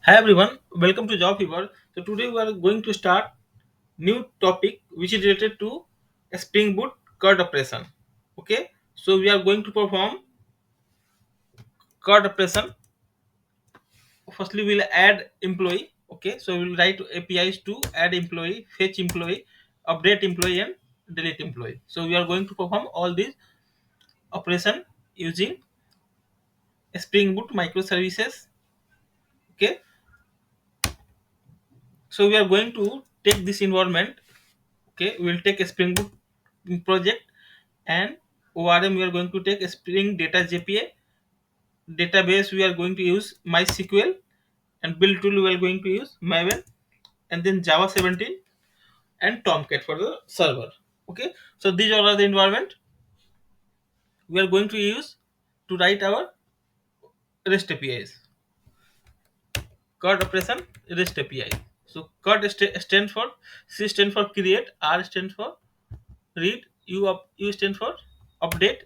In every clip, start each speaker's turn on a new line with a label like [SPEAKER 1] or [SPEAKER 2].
[SPEAKER 1] Hi everyone, welcome to Job Fever. So today we are going to start new topic which is related to a Spring Boot CRUD operation. Okay, so we are going to perform CRUD operation. Firstly, we'll add employee. Okay, so we'll write APIs to add employee, fetch employee, update employee, and delete employee. So we are going to perform all these operation using Spring Boot microservices. Okay, so we are going to take this environment. Okay, we'll take a Spring Boot project, and ORM we are going to take a Spring Data JPA. Database we are going to use MySQL, and build tool we are going to use Maven, and then Java 17 and Tomcat for the server. Okay, so these all are the environment we are going to use to write our REST APIs. CRUD operation REST API. So CRUD stands for C stands for create, R stands for read, U stands for update,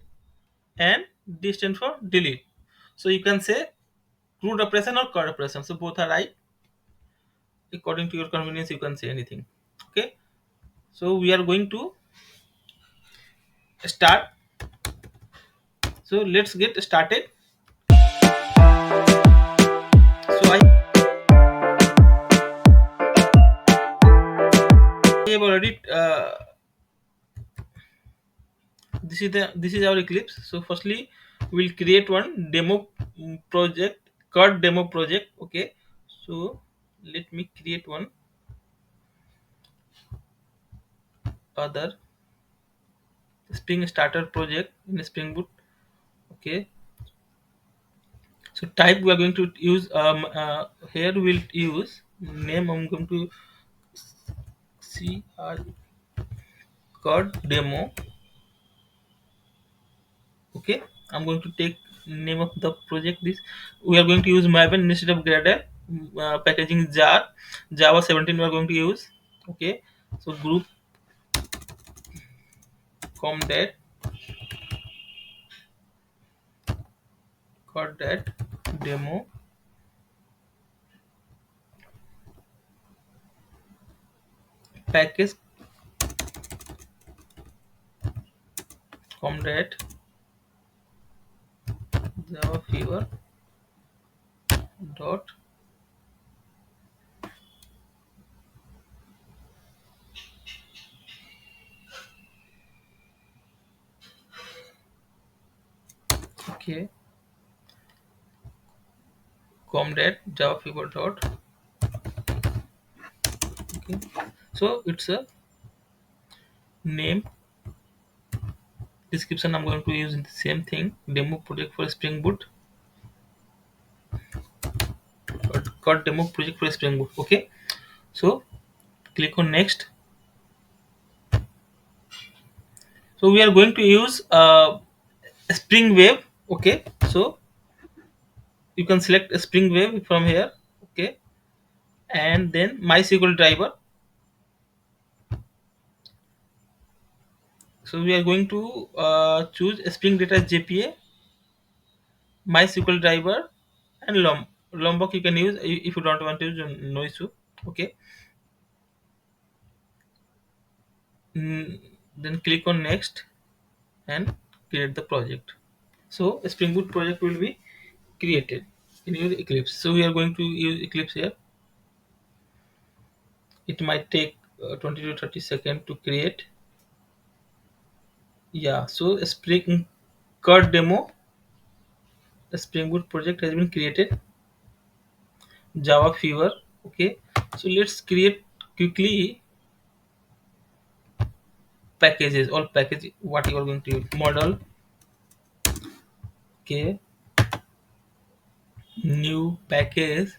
[SPEAKER 1] and D stands for delete. So you can say CRUD operation or CRUD operation. So both are right. According to your convenience, you can say anything. Okay. So we are going to start. So let's get started. So I have already. This is our Eclipse. So firstly, we'll create one demo project, CRUD demo project. Okay. So let me create one other Spring Starter project in Spring Boot. Okay. So type we are going to use here we'll use name. I'm going to CRUD demo. Okay, I'm going to take name of the project. This we are going to use Maven instead of Gradle. Packaging jar, Java 17 we are going to use. Okay, so group com that demo package com that Java fever dot. Okay, com that Java fever dot. Okay, so it's a name description. I'm going to use the same thing, demo project for Spring Boot. Got demo project for Spring Boot. Okay, so click on next. So we are going to use Spring Wave. Okay, so you can select a Spring Wave from here. Okay, and then MySQL driver. So we are going to choose a Spring Data JPA, MySQL driver, and Lombok you can use if you don't want to use, no issue. Okay. Then click on next and create the project. So a Spring Boot project will be created in your Eclipse. So we are going to use Eclipse here. It might take 20 to 30 seconds to create. Yeah, so a Spring CRUD demo, a Spring Boot project has been created. Java Fever. Okay, so let's create quickly packages. All package what you are going to use. Model. Okay, new package.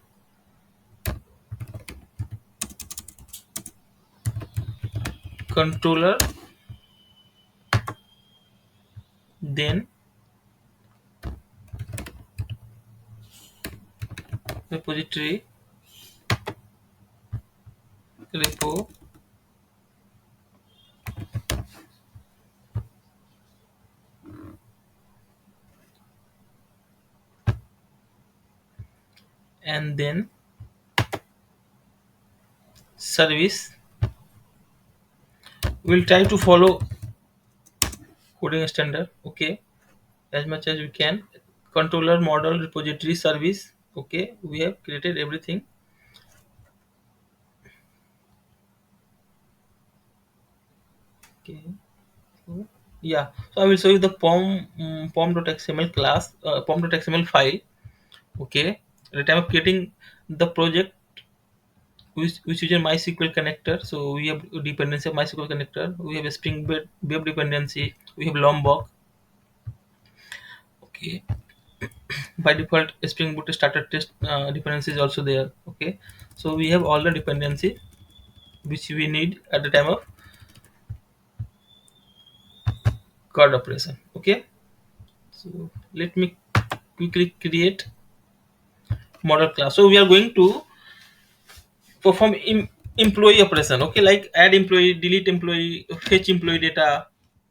[SPEAKER 1] Controller. Then repository, repo, and then service. We'll try to follow coding standard, okay, as much as we can. Controller model repository service, okay, we have created everything. Okay, so yeah, so I will show you the pom.xml class, pom.xml file, okay. At the time of creating the project, which is a MySQL connector. So we have dependency of MySQL connector. We have a Spring Web dependency. We have Lombok. Okay. By default, Spring Boot starter test dependency is also there. Okay. So we have all the dependency which we need at the time of CRUD operation. Okay. So let me quickly create model class. So we are going to perform employee operation, okay, like add employee, delete employee, fetch employee data,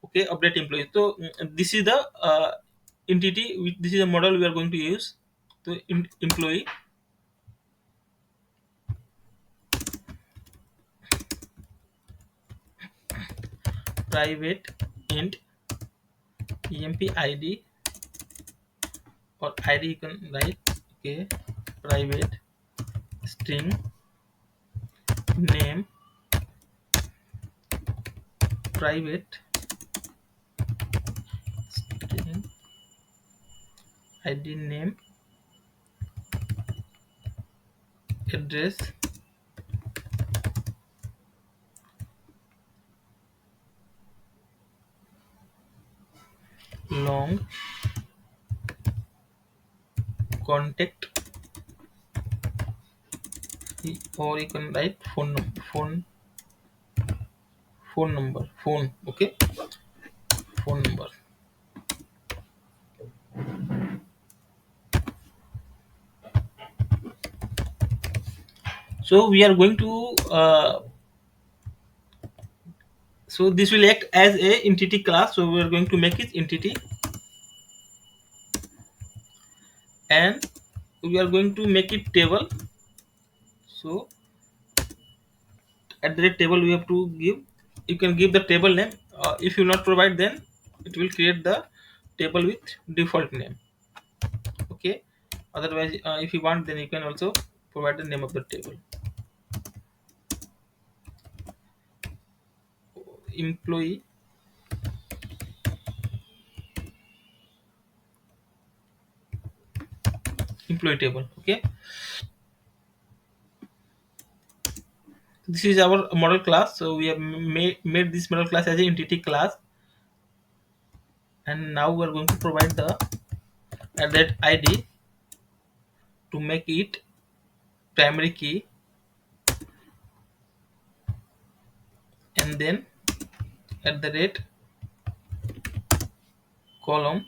[SPEAKER 1] okay, update employee. So this is the entity this is a model we are going to use. So employee private int emp id, or id you can write, okay, private string name, private string id name, address, long, contact, or you can write phone number, phone, okay, phone number. So we are going to so this will act as a entity class. So we are going to make it entity, and we are going to make it table. So at the rate table we have to give, you can give the table name. If you not provide, then it will create the table with default name, okay. Otherwise, if you want, then you can also provide the name of the table. Employee employee table, okay. This is our model class. So we have made this model class as an entity class, and now we are going to provide the that id to make it primary key, and then at the rate column.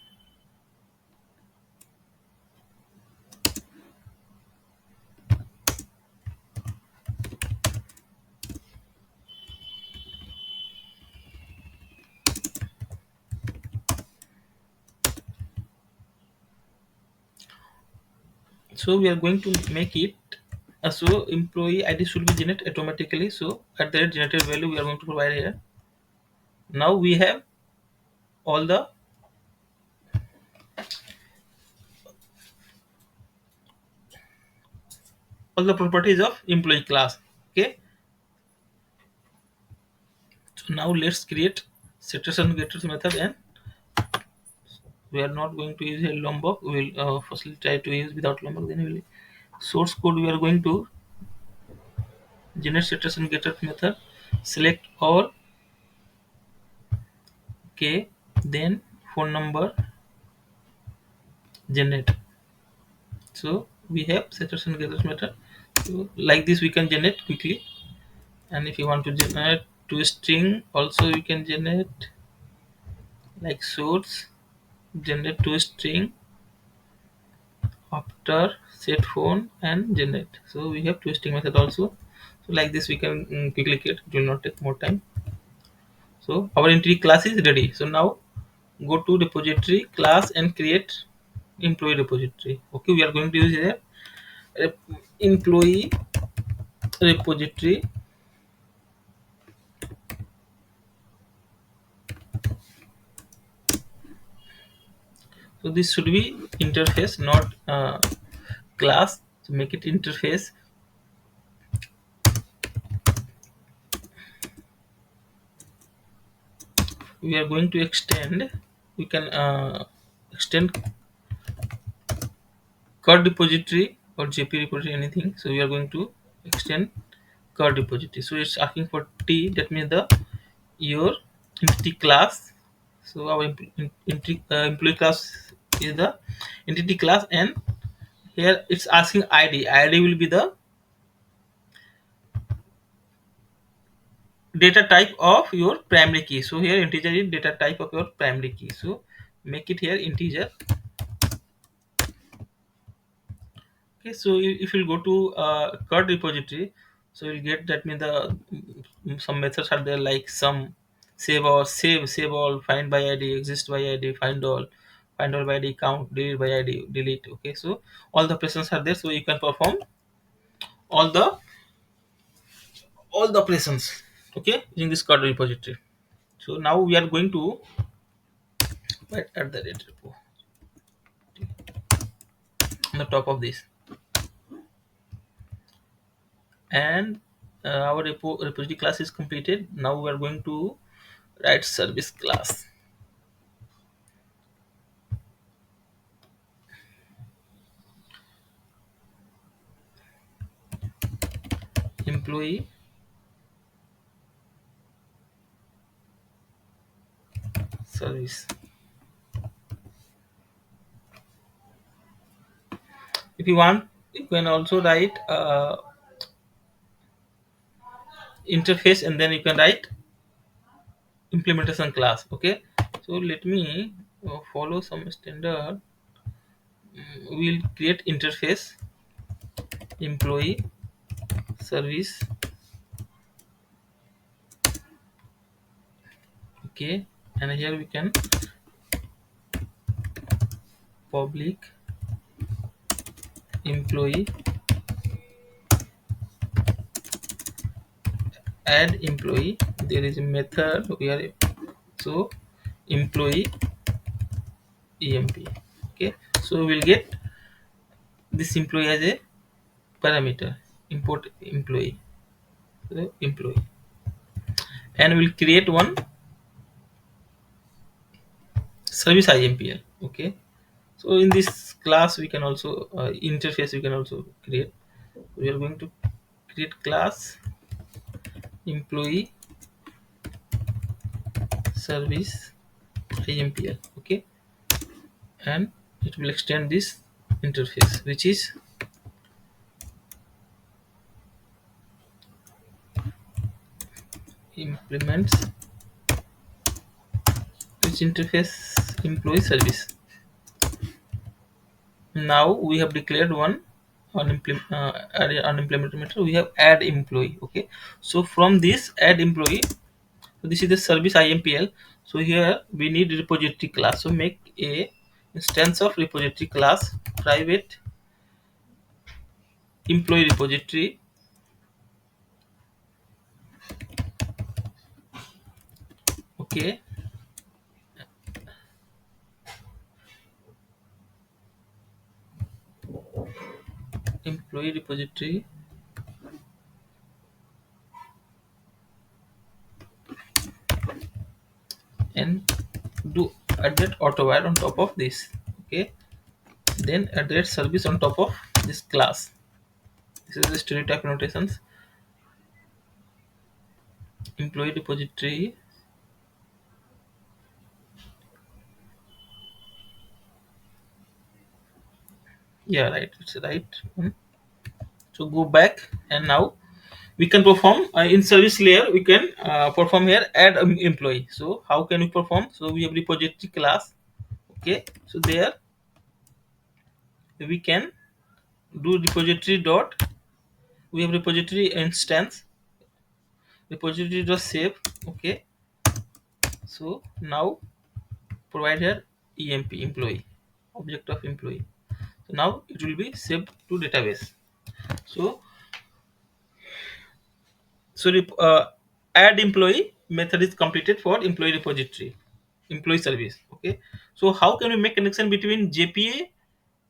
[SPEAKER 1] So we are going to make it so employee id should be generated automatically. So at the rate generated value we are going to provide here. Now we have all the properties of employee class, okay. So now let's create setters and getters method, and we are not going to use a lombok. We will firstly try to use without lombok, then we will source code. We are going to generate setters and getters method, select all, okay, then phone number, generate. So we have setters and getters method. So like this we can generate quickly, and if you want to generate to string also, you can generate like source, generate to string, after set phone, and generate. So we have twisting method also. So like this we can quickly create, it will not take more time. So our entity class is ready. So now go to repository class and create employee repository, okay. We are going to use here employee repository, So this should be interface, not class. To make it interface, we are going to extend. We can extend CRUD repository or JP repository, anything. So we are going to extend CRUD repository. So it's asking for T. That means the your entity class. So our employee class is the entity class, and here it's asking ID. ID will be the data type of your primary key. So here integer is data type of your primary key. So make it here integer. Okay, so if you go to CRUD repository, so you'll get that means the some methods are there like some save all, find by ID, exist by ID, find all by ID, count, delete by ID, delete. Okay, so all the operations are there, so you can perform all the operations. Okay, in this CRUD repository. So now we are going to write at the rate repo on the top of this, and our repository class is completed. Now we are going to write service class. Employee service. If you want, you can also write interface, and then you can write implementation class. Okay, so let me follow some standard. We'll create interface employee service. Okay, and here we can public employee, add employee. There is a method where, so employee emp. Okay, so we'll get this employee as a parameter, import employee. So employee, and we'll create one service IMPL. Okay, so in this class we can also interface we can also create. We are going to create class employee service IMPL. Okay, and it will extend this interface, which is implements which interface employee service. Now we have declared one on implemented method. We have add employee. Okay, so from this add employee, so this is the service IMPL. So here we need repository class. So make a instance of repository class private employee repository. Okay, employee repository, and do add that auto-wire on top of this. Okay, then add that service on top of this class. This is the stereotype notations. Employee repository, yeah, right, it's right. So go back, and now we can perform in service layer. We can perform here add employee. So how can we perform? So we have repository class. Okay, so there we can do repository dot, we have repository instance, repository dot save. Okay, so now provide here emp employee, object of employee. So now it will be saved to database. So so add employee method is completed for employee repository. employee service. Okay, so how can we make connection between JPA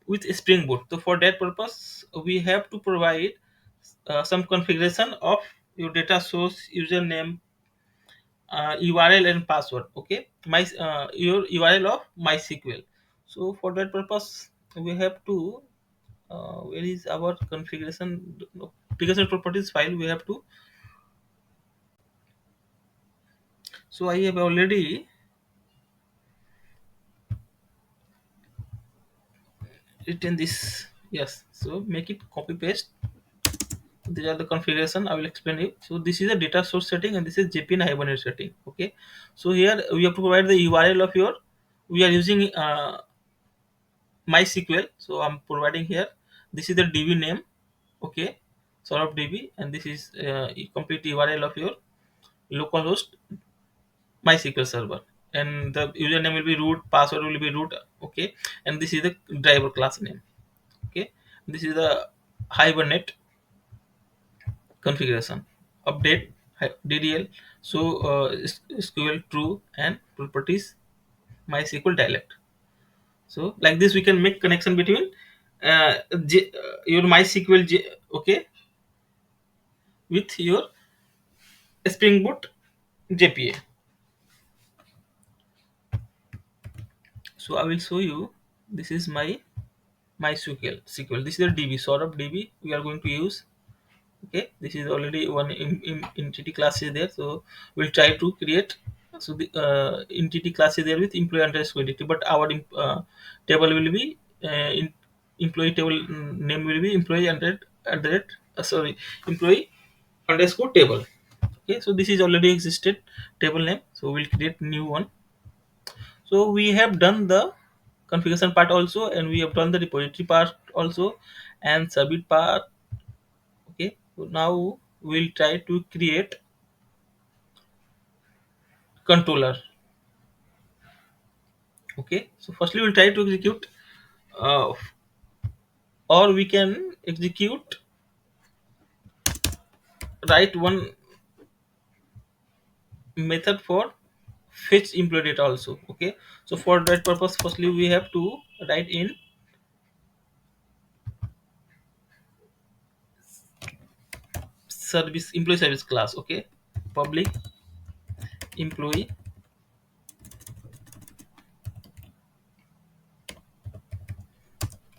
[SPEAKER 1] with Spring Boot? So for that purpose we have to provide some configuration of your data source, username, URL and password. Okay, my your URL of MySQL. So for that purpose we have to where is our configuration, no, configuration properties file we have to. So I have already written this. Yes, so make it copy paste. These are the configuration I will explain you. So this is a data source setting and this is JPN Hibernate setting. Okay, so here we have to provide the URL of your, we are using MySQL, so I'm providing here. This is the DB name. Okay, sort of DB, and this is complete URL of your localhost MySQL server, and the username will be root, password will be root. Okay, and this is the driver class name. Okay, this is the Hibernate configuration. Update DDL. So SQL true and properties MySQL dialect. So like this we can make connection between your MySQL okay, with your Spring Boot JPA. So I will show you. This is my MySQL SQL. This is the DB sort of DB we are going to use. Okay, this is already one entity class is there, so we'll try to create. So the entity class is there with employee underscore identity, but our table will be employee table, name will be employee under at the rate sorry, employee underscore table. Okay, so this is already existed table name, so we'll create new one. So we have done the configuration part also, and we have done the repository part also, and submit part. Okay, so now we'll try to create controller. Okay, so firstly we'll try to execute uh, or we can execute, write one method for fetch employee data also. Okay, so for that purpose firstly we have to write in service employee service class. Okay, public employee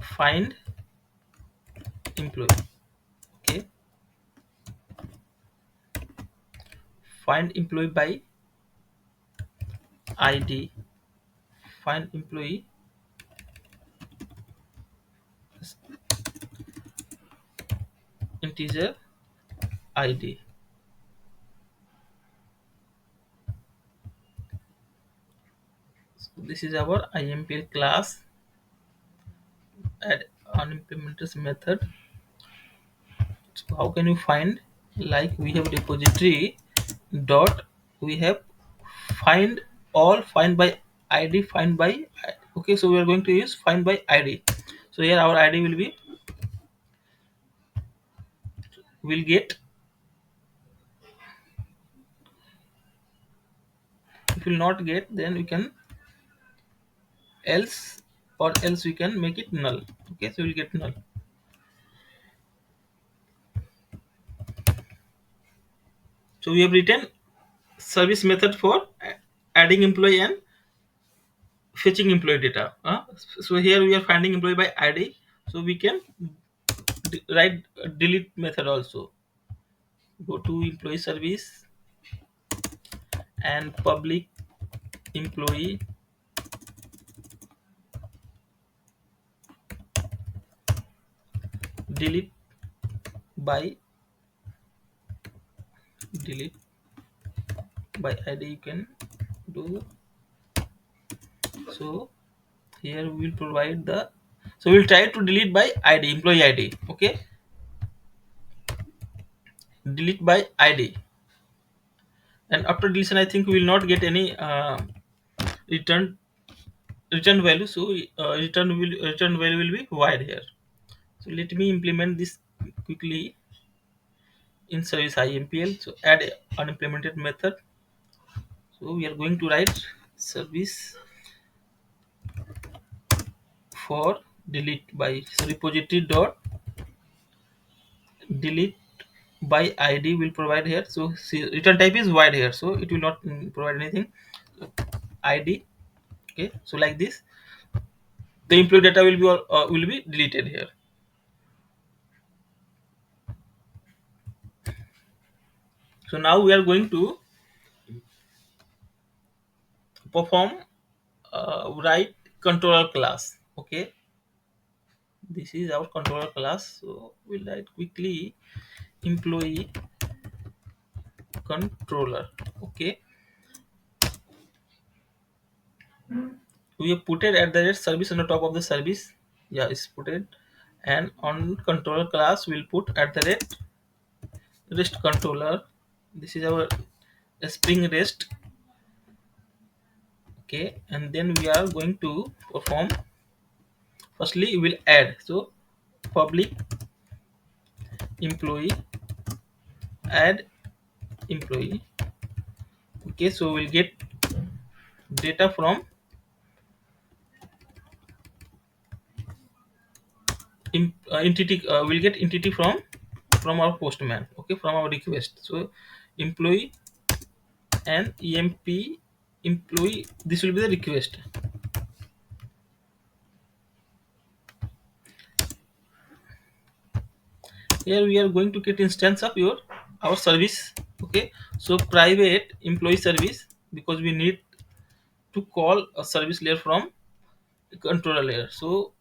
[SPEAKER 1] find employee. Okay, find employee by ID, find employee integer ID. So this is our IMPL class. Add unimplemented method. So how can you find? Like we have repository dot, we have find all, find by ID, find by. Okay, so we are going to use find by ID. So here our ID will be, will get, if will not get then we can else, or else we can make it null. Okay, so we'll get null. So we have written service method for adding employee and fetching employee data. So here we are finding employee by ID, so we can write a delete method also. Go to employee service and public employee delete by, delete by ID you can do. So here we will provide the, so we'll try to delete by ID, employee ID. Okay, delete by ID, and after deletion I think we will not get any return value. So return value will be void here. So let me implement this quickly in service IMPL. So add unimplemented method. So we are going to write service for delete by, so repository dot delete by id will provide here. So see, return type is void here, so it will not provide anything. Id, okay, so like this the employee data will be deleted here. So now we are going to perform write controller class. Okay, this is our controller class, so we'll write quickly employee controller. Okay, we have put it at the rate service on the top of the service. Yeah, it's put it. And on controller class we'll put at the rate rest controller. This is our spring rest. Okay, and then we are going to perform, firstly we will add, so public employee add employee. Okay, so we'll get data from entity, we'll get entity from our postman. Okay, from our request. So employee and emp employee, this will be the request. Here we are going to get instance of your our service. Okay, so private employee service, because we need to call a service layer from controller layer. So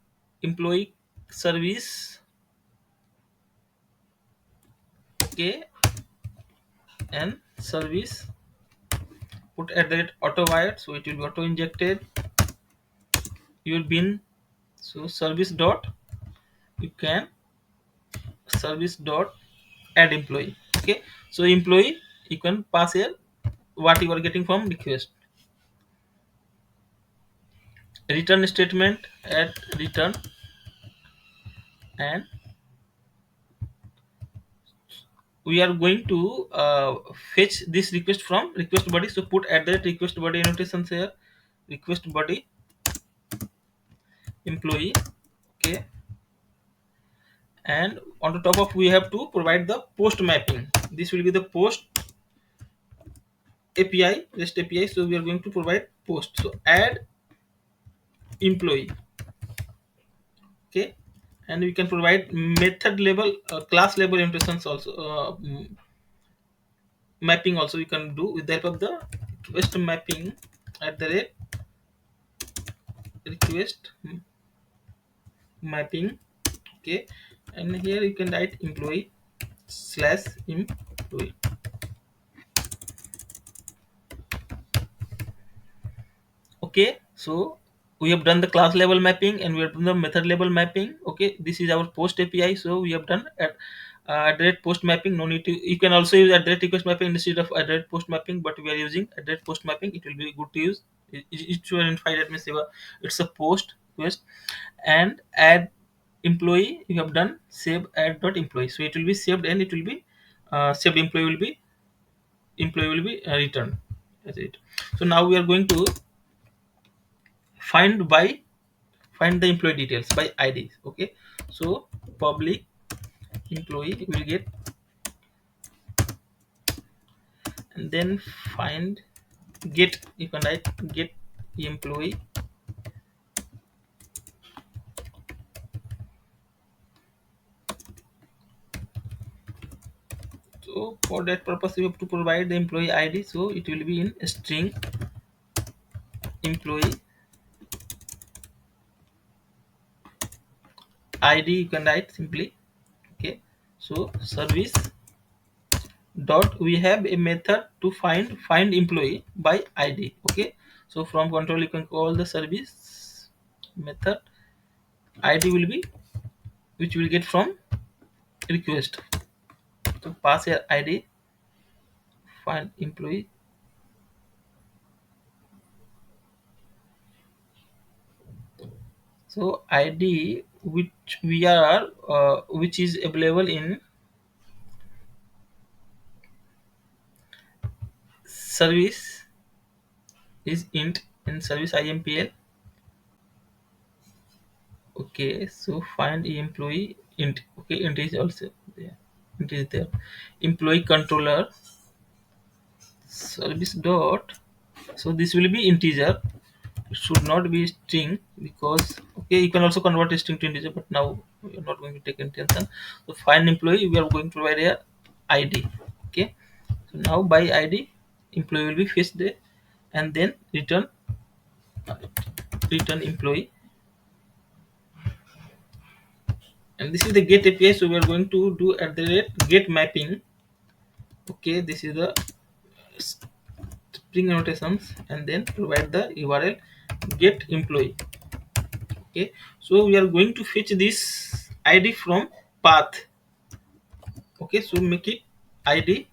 [SPEAKER 1] employee service, okay, and service put at the rate auto wired, so it will be auto injected your bin. So service dot, you can service dot add employee. Okay, so employee you can pass here what you are getting from request. Return statement at return, and we are going to fetch this request from request body. So put at that request body annotations here, request body employee. Okay, and on the top of we have to provide the post mapping. This will be the post API, REST API. So we are going to provide post. So add employee. Okay, and we can provide method level, class level annotations also, mapping also you can do with the help of the request mapping at the rate request mapping. Okay, and here you can write employee slash employee. Okay, so we have done the class level mapping and we have done the method level mapping. Okay, this is our post API, so we have done at the rate post mapping. No need to, you can also use at the rate request mapping instead of at the rate post mapping, but we are using at the rate post mapping. It will be good to use. It should identify that means it's a post request. And add employee, you have done save add dot employee, so it will be saved and it will be saved employee will be returned. That's it. So now we are going to find by find the employee details by id. Okay, so public employee will get, and then find get, you can write get employee. So for that purpose you have to provide the employee id, so it will be in string employee id, you can write simply. Okay, so service dot, we have a method to find employee by id. Okay, so from control you can call the service method, id will be which will get from request. So pass your id, find employee. So id which we are which is available in service is int in service IMPL. Okay, so find employee int. Okay, int is also there. Int is there. Employee controller service dot. So this will be integer. It should not be string, because okay, you can also convert a string to integer, but now we are not going to take intention. So find employee, we are going to provide here ID. Okay, so now by ID employee will be fetched there, and then return employee. And this is the get API, so we are going to do at the rate get mapping. Okay, this is the string annotations, and then provide the URL get employee. Okay, so we are going to fetch this ID from path. Okay, so make it ID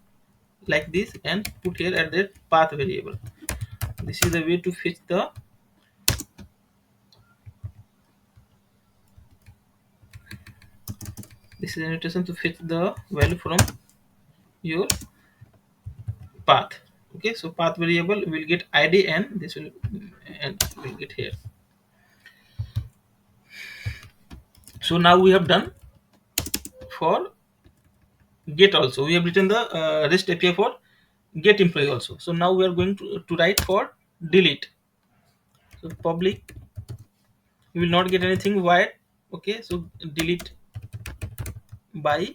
[SPEAKER 1] like this and put here at the path variable. This is the way to fetch the, this is annotation to fetch the value from your path. Okay, so path variable will get ID, and this will get here. So now we have done for get also. We have written the REST API for get employee also. So now we are going to write for delete. So public, you will not get anything wired. Okay, so delete by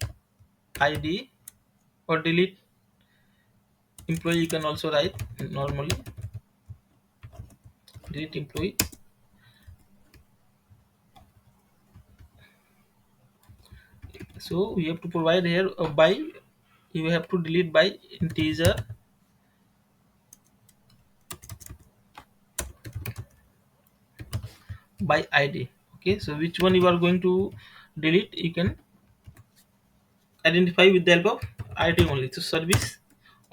[SPEAKER 1] ID, or delete employee you can also write normally. Delete employee. So we have to provide here by, you have to delete by integer by ID. Okay, so which one you are going to delete, you can identify with the help of ID only. So service,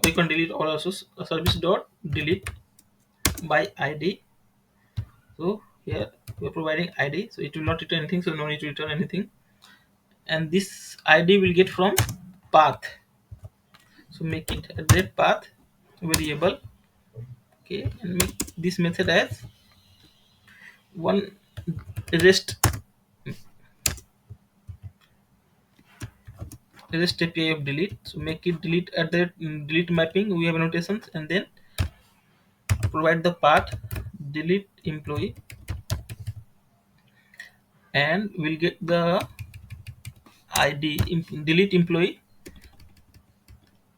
[SPEAKER 1] or you can delete all also. Service dot delete by ID. So here we are providing ID, so it will not return anything, so no need to return anything. And this ID will get from path. So make it a that path variable. Okay, and make this method as one rest API of delete. So make it delete at the delete mapping. We have annotations, and then provide the path delete employee, and we'll get the ID delete employee,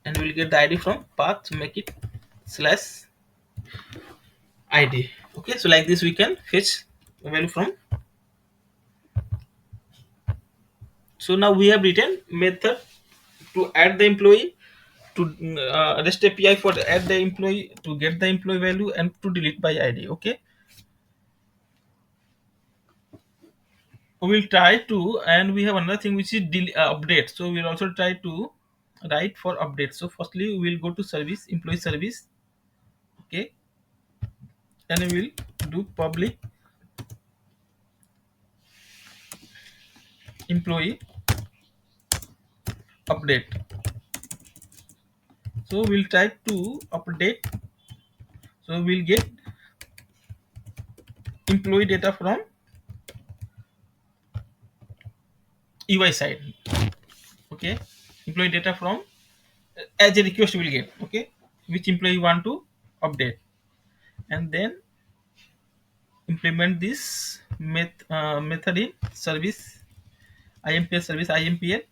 [SPEAKER 1] and we'll get the ID from path. So make it slash ID. Okay, so like this we can fetch a value from. So now we have written method to add the employee, to REST API for add the employee, to get the employee value, and to delete by ID. Okay, we will try to, and we have another thing which is update. So we'll also try to write for update. So firstly we will go to service, employee service. Okay, and we will do public employee update. So we'll try to update. So we'll get employee data from UI side. Okay, employee data from, as a request we will get. Okay, which employee you want to update, and then implement this method in service IMPL. Service IMPL,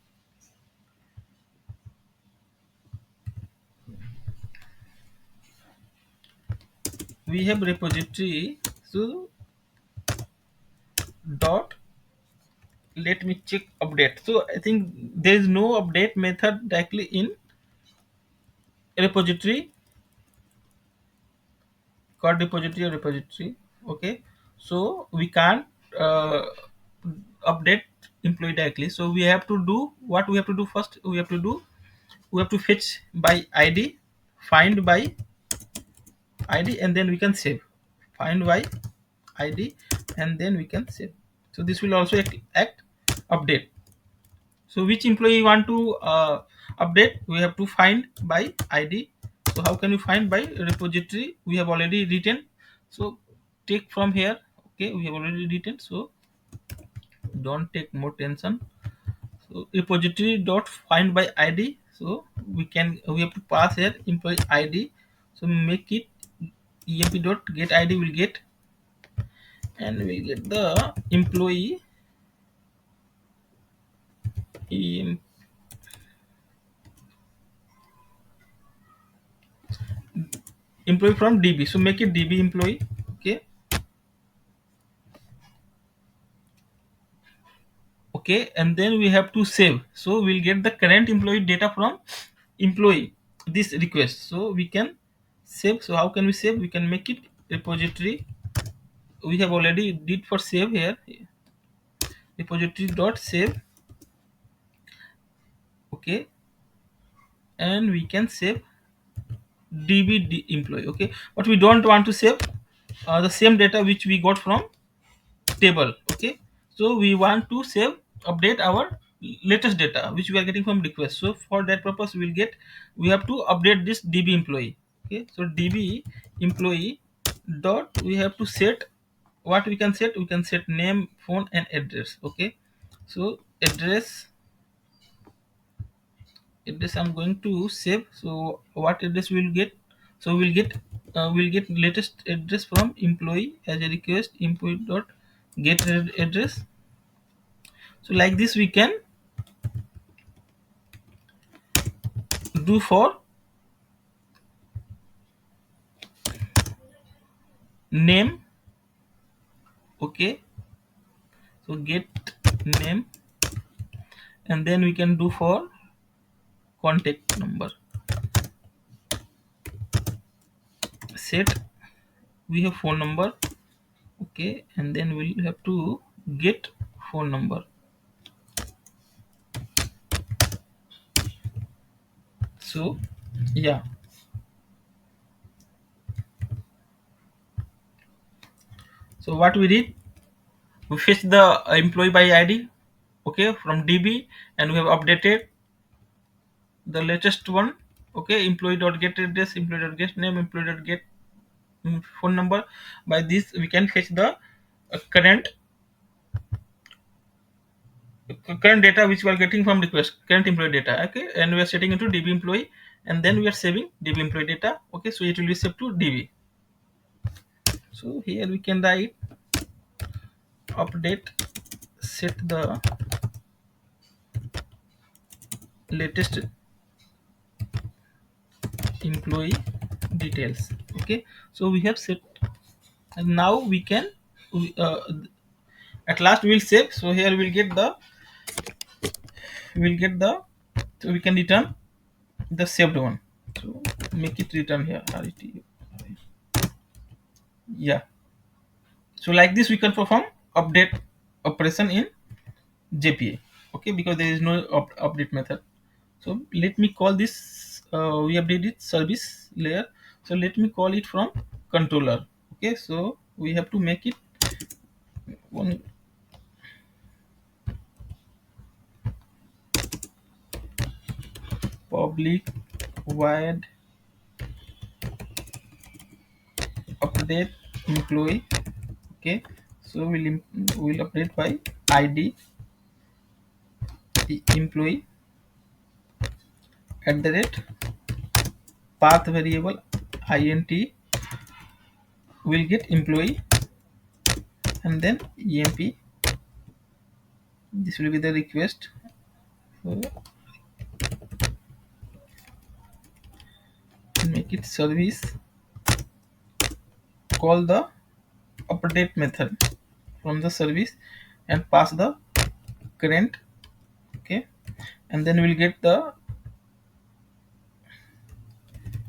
[SPEAKER 1] we have repository. So dot, let me check update. So I think there is no update method directly in repository, CRUD repository or repository. Okay, so we can't uh, update employee directly. So we have to do what we have to do first. We have to fetch by ID, find by ID, and then we can save. Find by ID, and then we can save. So this will also act update. So which employee you want to update, we have to find by ID. So how can you find by repository? We have already written. So take from here. Okay, we have already written, so don't take more tension. So repository dot find by id, so we have to pass here employee id, so make it emp dot get id will get, and we get the employee em- employee from db, so make it db employee. Okay, okay, and then we have to save, so we'll get the current employee data from employee this request, so we can save. So how can we save? We can make it repository, we have already did for save here, repository dot save. Okay, and we can save employee. Okay, but we don't want to save the same data which we got from table. Okay, so we want to save, update our latest data which we are getting from request. So for that purpose we have to update this db employee. Okay, so db employee dot, we have to set, what we can set, we can set name, phone and address. Okay, so address I'm going to save. So what address we'll get? So we'll get latest address from employee as a request, employee dot get address. So like this we can do for name. Okay, so get name, and then we can do for contact number. Set, we have phone number. Okay, and then we'll have to get phone number. So yeah, so what we did, we fetch the employee by id, okay, from db, and we have updated the latest one. Okay, employee dot get address, employee dot get name, employee dot get phone number. By this we can fetch the current data which we are getting from request, current employee data. Okay, and we are setting into db employee, and then we are saving db employee data. Okay, so it will be saved to db. So here we can write update, set the latest employee details. Okay, so we have set, and now we can we, at last we'll save. So here we'll get the, so we can return the saved one. So make it return here RET. Yeah, so like this we can perform update operation in JPA. Okay, because there is no update method. So let me call this, we updated service layer, so let me call it from controller. Okay, so we have to make it one public void update employee. Okay, so we'll update by id employee at the rate path variable int will get employee, and then emp, this will be the request. So make it service, call the update method from the service and pass the current. Okay, and then we'll get the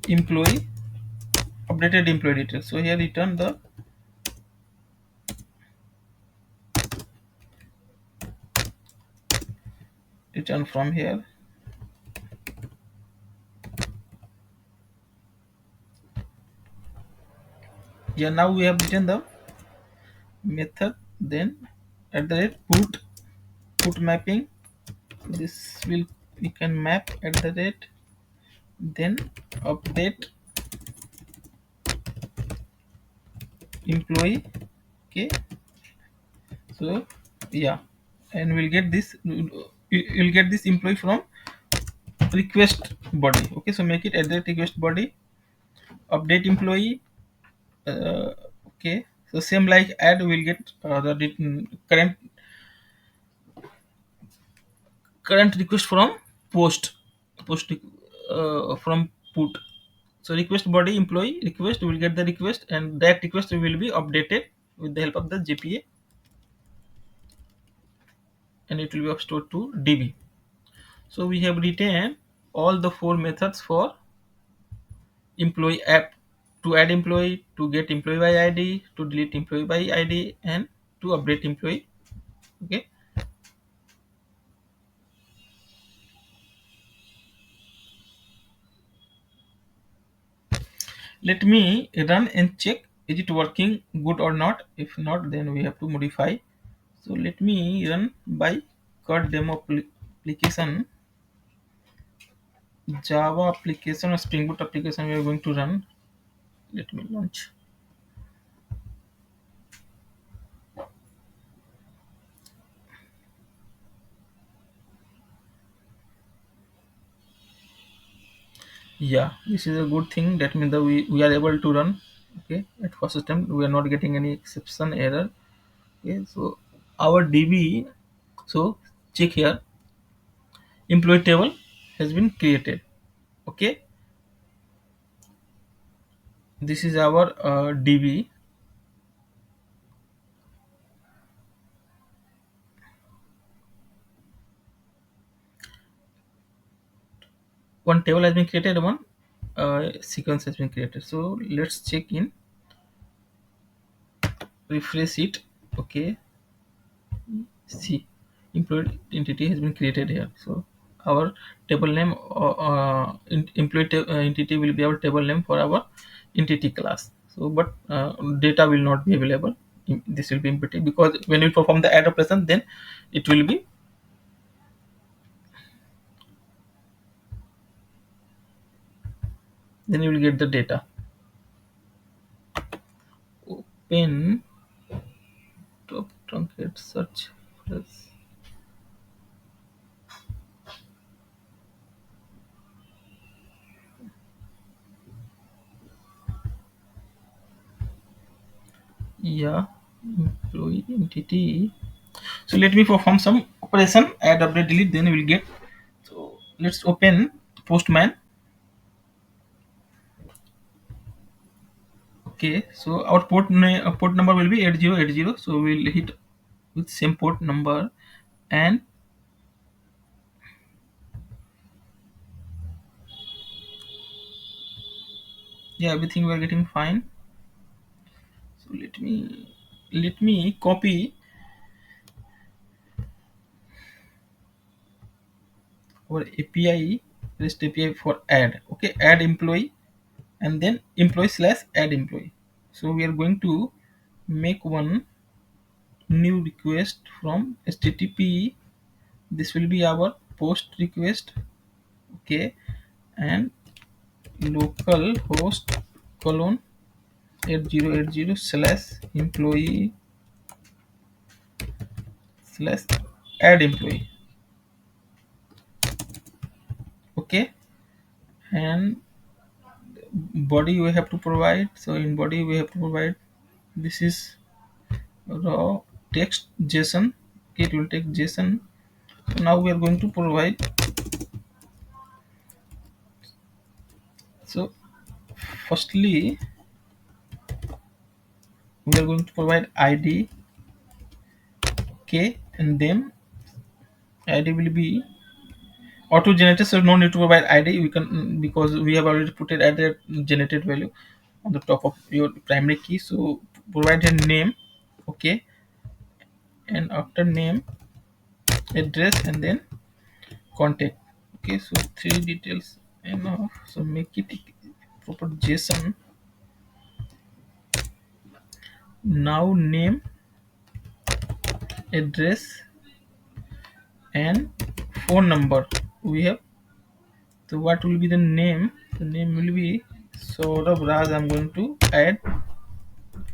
[SPEAKER 1] employee updated employee details. So here return from here. Yeah, now we have written the method, then at the rate put mapping, this will, we can map at the rate, then update employee. Okay, so yeah, and we'll get this, you'll get this employee from request body. Okay, so make it at the request body, update employee. uh, okay, so same like add, we'll get current request from post from put. So request body employee request will get the request, and that request will be updated with the help of the JPA, and it will be stored to DB. So we have written all the four methods for employee app: to add employee, to get employee by ID, to delete employee by ID, and to update employee. Okay, let me run and check is it working good or not. If not, then we have to modify. So let me run by CRUD demo application, Java application or Spring Boot application we are going to run. Let me launch. Yeah, this is a good thing. That means that we are able to run. Okay, at first attempt we are not getting any exception error. Okay, so our DB, so check here, employee table has been created. Okay, this is our DB. One table has been created, one sequence has been created. So let's check in, refresh it. Okay, see, employee entity has been created here. So our table name, entity will be our table name for our entity class. So but data will not be available. This will be empty, because when we perform the add operation, then it will be, then you will get the data. Open top truncate search plus. Yeah, employee entity. So let me perform some operation, add, update, delete, then we will get. So let's open Postman. Okay, so our port number will be 8080. So we'll hit with same port number, and yeah, everything we are getting fine. So let me copy our API, REST API for add. Okay, add employee, and then employee slash add employee. So we are going to make one new request from HTTP. This will be our post request. Okay, and local host colon 8080 slash employee slash add employee. Okay, and body we have to provide. So in body we have to provide, this is raw text JSON. Okay, it will take JSON. So now we are going to provide, so firstly we are going to provide ID. Okay, and then ID will be auto generated, so no need to provide ID. We can, because we have already put it at the generated value on the top of your primary key. So provide a name. Okay, and after name, address, and then contact. Okay, so three details enough. So make it proper JSON. Now name, address, and phone number we have. So what will be the name? The name will be Saurabh Raj. I'm going to add,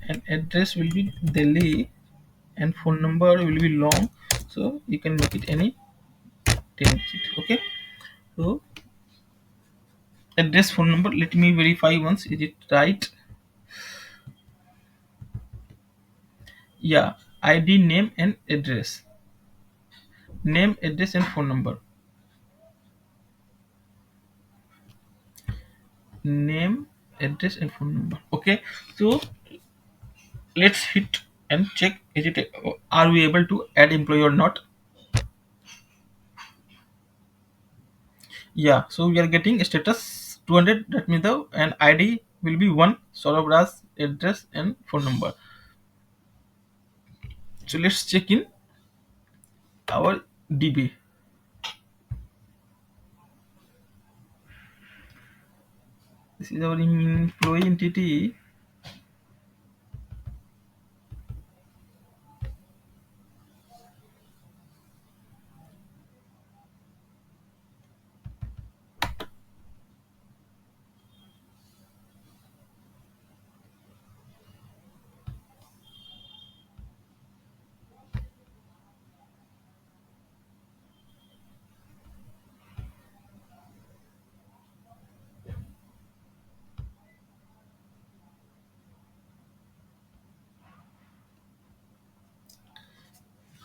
[SPEAKER 1] and address will be Delhi, and phone number will be long, so you can make it any 10 digit. Okay, so address, phone number, let me verify once, is it right? Yeah, ID, name and address. Name, address and phone number. Name, address and phone number. Okay, so let's hit and check, is it, are we able to add employee or not? Yeah, so we are getting status 200, that means the and ID will be one, Saurabh, address and phone number. So let's check in our DB. This is our employee entity.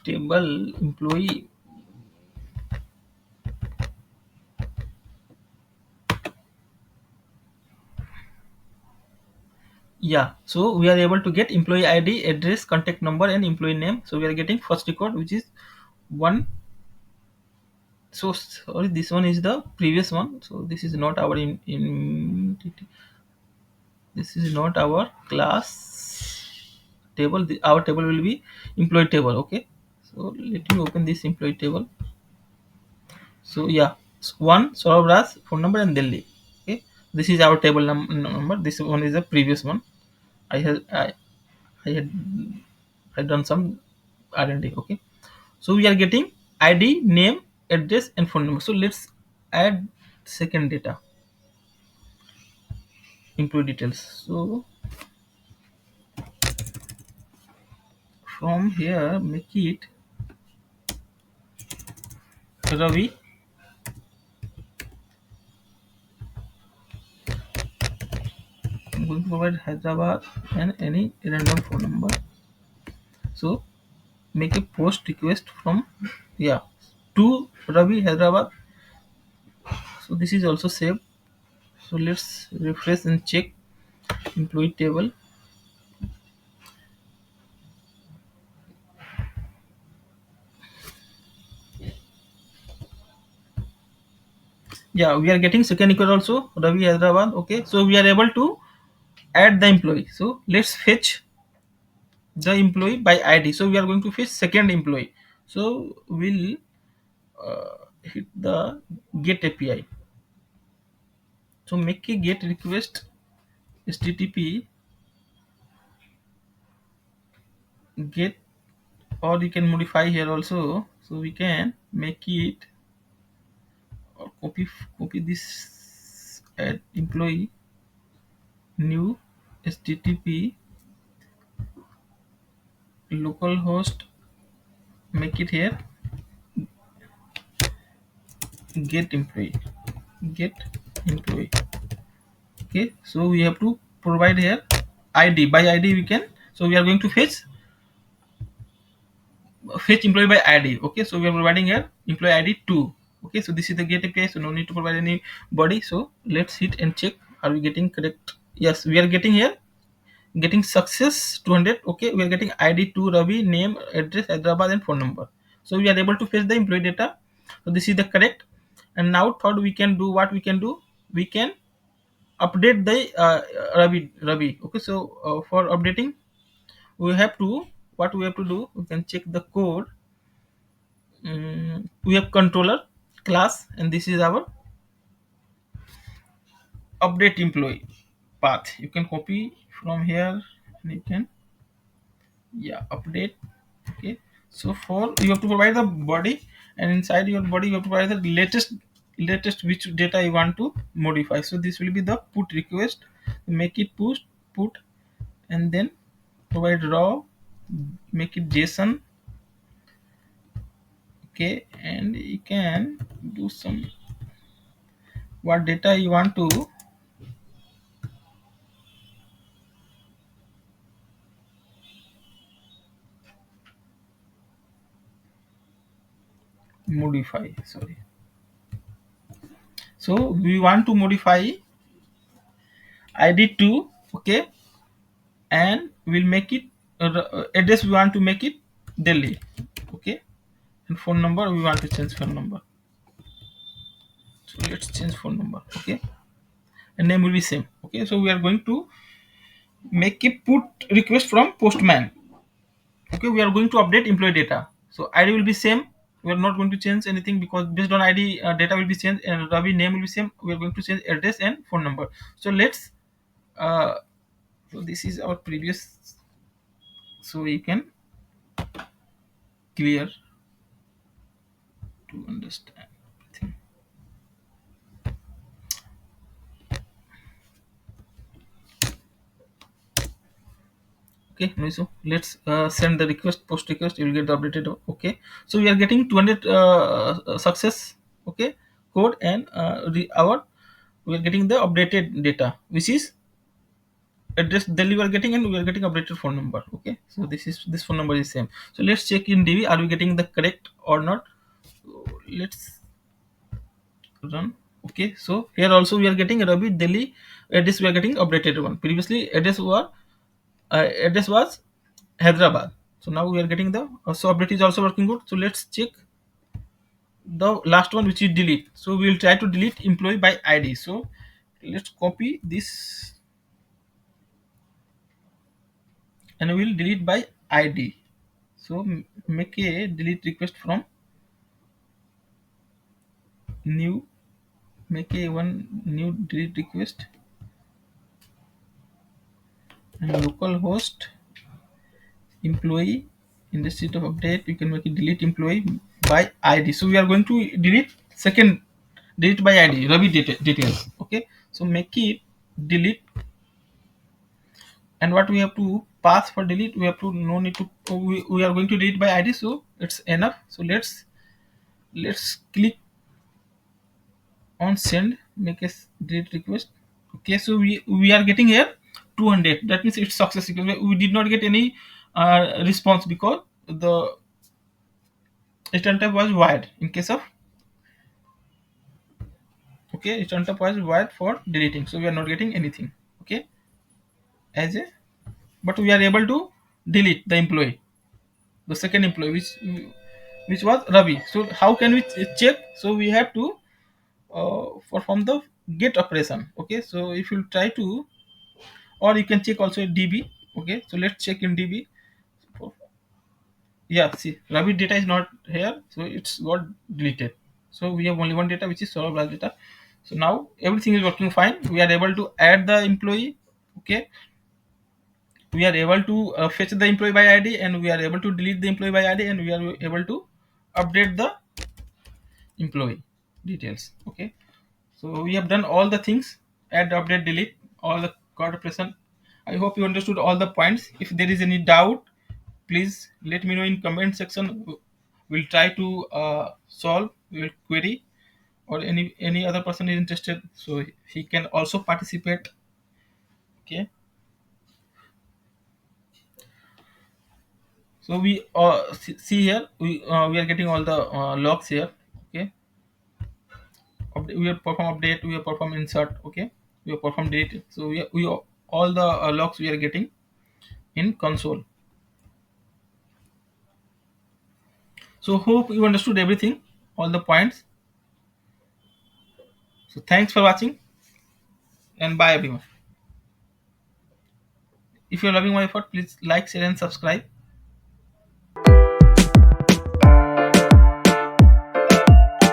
[SPEAKER 1] Table employee. Yeah, so we are able to get employee ID, address, contact number and employee name. So we are getting first record, which is one. So sorry, this one is the previous one, so this is not our in this is not our class table. Our table will be employee table. Okay, so let me open this employee table. So yeah, one Saurabh, phone number and Delhi. Okay, this is our table number. This one is the previous one. I had I had I done some R&D. Okay, so we are getting ID, name, address, and phone number. So let's add second data, employee details. So from here, make it Ravi. I'm going to provide Hyderabad and any random phone number. So make a post request from, yeah, to Ravi Hyderabad. So this is also saved. So let's refresh and check employee table. Yeah, we are getting second record also, Ravi Hyderabad. Okay, so we are able to add the employee. So let's fetch the employee by ID. So we are going to fetch second employee. So we'll hit the get API. So make a get request HTTP get, or you can modify here also. So we can make it, or copy this, add employee, new HTTP localhost, make it here get employee, get employee. Okay, so we have to provide here ID. By ID we can, so we are going to fetch employee by ID. Okay, so we are providing here employee ID 2. Okay, so this is the get API, so no need to provide any body. So let's hit and check, are we getting correct? Yes, we are getting here, getting success 200. Okay, we are getting ID 2 Ravi, name, address Hyderabad and phone number. So we are able to fetch the employee data. So this is the correct. And now third, we can do what we can do, we can update the Ravi. Okay, so for updating we have to, what we have to do, we can check the code. We have controller class, and this is our update employee path. You can copy from here and you can, yeah, update. Okay, so for you have to provide the body, and inside your body you have to provide the latest which data you want to modify. So this will be the put request, make it push put, and then provide raw, make it JSON. Okay, and you can do some what data you want to modify. Sorry, so we want to modify id to, okay, and we'll make it address we want to make it Delhi, okay, and phone number we want to change phone number. So let's change phone number, okay, and name will be same. Okay, so we are going to make a put request from postman. Okay, we are going to update employee data, so id will be same. We are not going to change anything because based on id data will be changed and Ravi name will be same. We are going to change address and phone number. So let's uh, so this is our previous, so you can clear to understand. Okay, no issue. Let's send the request, post request, you will get the updated. Okay, so we are getting 200 success, okay, code, and our we are getting the updated data, which is address Delhi we are getting, and we are getting updated phone number. Okay, so this phone number is same. So let's check in DB, are we getting the correct or not. So let's run. Okay, so here also we are getting Rabi Delhi address, we are getting updated one. Previously address was Hyderabad. So now we are getting the so update is also working good. So let's check the last one, which is delete. So we will try to delete employee by ID. So let's copy this and we will delete by ID. So make a delete request from new, make a one new delete request, and local host employee. In the state of update we can make it delete employee by ID. So we are going to delete second, delete by ID Ravi details. Okay, so make it delete, and what we have to pass for delete, we have to no need to we are going to delete by ID, so it's enough. So let's click on send, make a delete request. Okay, so we are getting here 200, that means it's success because we did not get any response because the return type was void in case of, okay, return type was void for deleting, so we are not getting anything. Okay, as a, but we are able to delete the employee, the second employee, which was Ravi. So how can we check? So we have to perform the get operation. Okay, so if you try to, or you can check also in DB. Okay, so let's check in DB. Yeah, see, Ravi data is not here, so it's got deleted. So we have only one data, which is Saurabh data. So now everything is working fine. We are able to add the employee. Okay, we are able to fetch the employee by ID, and we are able to delete the employee by ID, and we are able to update the employee details. Okay, so we have done all the things: add, update, delete, all the card operation. I hope you understood all the points. If there is any doubt, please let me know in comment section. We'll try to solve your query, or any other person is interested, so he can also participate. Okay, so we see here we are getting all the logs here. Okay, we have perform update, we have perform insert. Okay, we have perform delete. So all the logs we are getting in console. So hope you understood everything, all the points. So thanks for watching, and bye everyone. If you're loving my effort, please like, share, and subscribe.